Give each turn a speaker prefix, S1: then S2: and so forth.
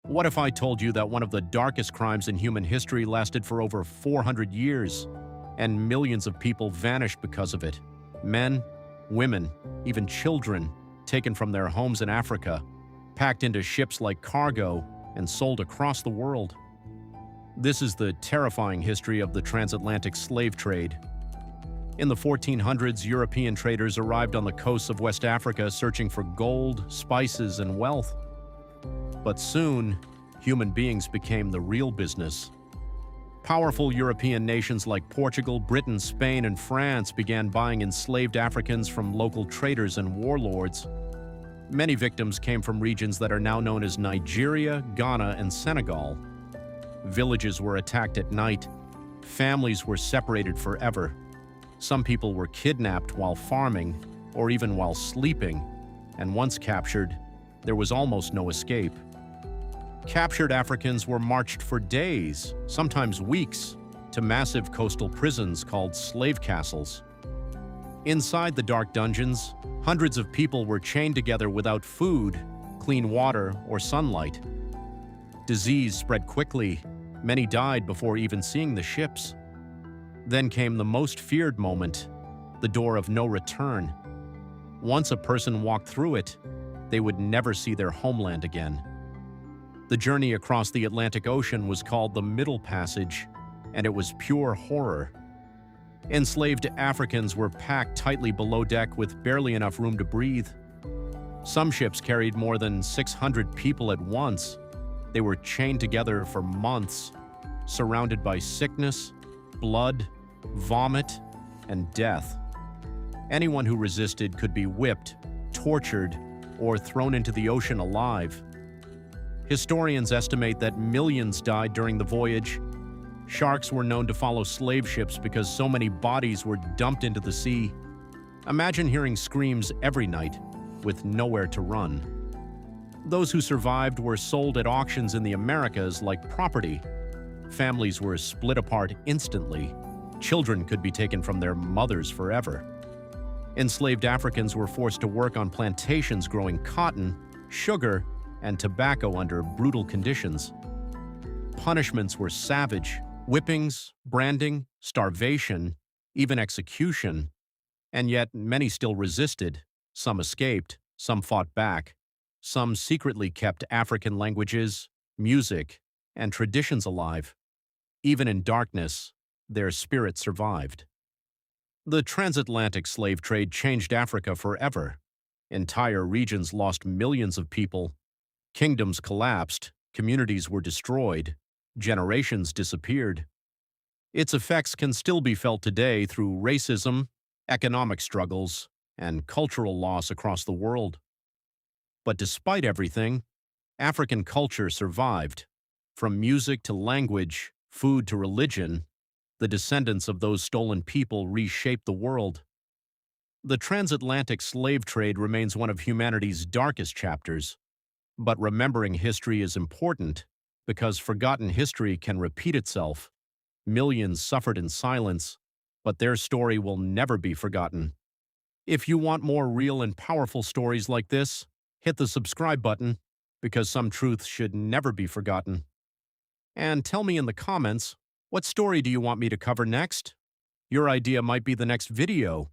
S1: What if I told you that one of the darkest crimes in human history lasted for over 400 years, and millions of people vanished because of it? Men, women, even children, taken from their homes in Africa, packed into ships like cargo, and sold across the world. This is the terrifying history of the transatlantic slave trade. In the 1400s, European traders arrived on the coasts of West Africa searching for gold, spices, and wealth. But soon, human beings became the real business. Powerful European nations like Portugal, Britain, Spain, and France began buying enslaved Africans from local traders and warlords. Many victims came from regions that are now known as Nigeria, Ghana, and Senegal. Villages were attacked at night. Families were separated forever. Some people were kidnapped while farming or even while sleeping, and once captured, there was almost no escape. Captured Africans were marched for days, sometimes weeks, to massive coastal prisons called slave castles. Inside the dark dungeons, hundreds of people were chained together without food, clean water, or sunlight. Disease spread quickly. Many died before even seeing the ships. Then came the most feared moment, the door of no return. Once a person walked through it, they would never see their homeland again. The journey across the Atlantic Ocean was called the Middle Passage, and it was pure horror. Enslaved Africans were packed tightly below deck with barely enough room to breathe. Some ships carried more than 600 people at once. They were chained together for months, surrounded by sickness, blood, vomit, and death. Anyone who resisted could be whipped, tortured, or thrown into the ocean alive. Historians estimate that millions died during the voyage. Sharks were known to follow slave ships because so many bodies were dumped into the sea. Imagine hearing screams every night, with nowhere to run. Those who survived were sold at auctions in the Americas like property. Families were split apart instantly. Children could be taken from their mothers forever. Enslaved Africans were forced to work on plantations growing cotton, sugar, and tobacco under brutal conditions. Punishments were savage: whippings, branding, starvation, even execution. And yet many still resisted. Some escaped, some fought back. Some secretly kept African languages, music, and traditions alive. Even in darkness, their spirit survived. The transatlantic slave trade changed Africa forever. Entire regions lost millions of people. Kingdoms collapsed, communities were destroyed, generations disappeared. Its effects can still be felt today through racism, economic struggles, and cultural loss across the world. But despite everything, African culture survived. From music to language, food to religion, the descendants of those stolen people reshaped the world. The transatlantic slave trade remains one of humanity's darkest chapters. But remembering history is important because forgotten history can repeat itself. Millions suffered in silence, but their story will never be forgotten. If you want more real and powerful stories like this, hit the subscribe button because some truths should never be forgotten. And tell me in the comments, what story do you want me to cover next? Your idea might be the next video.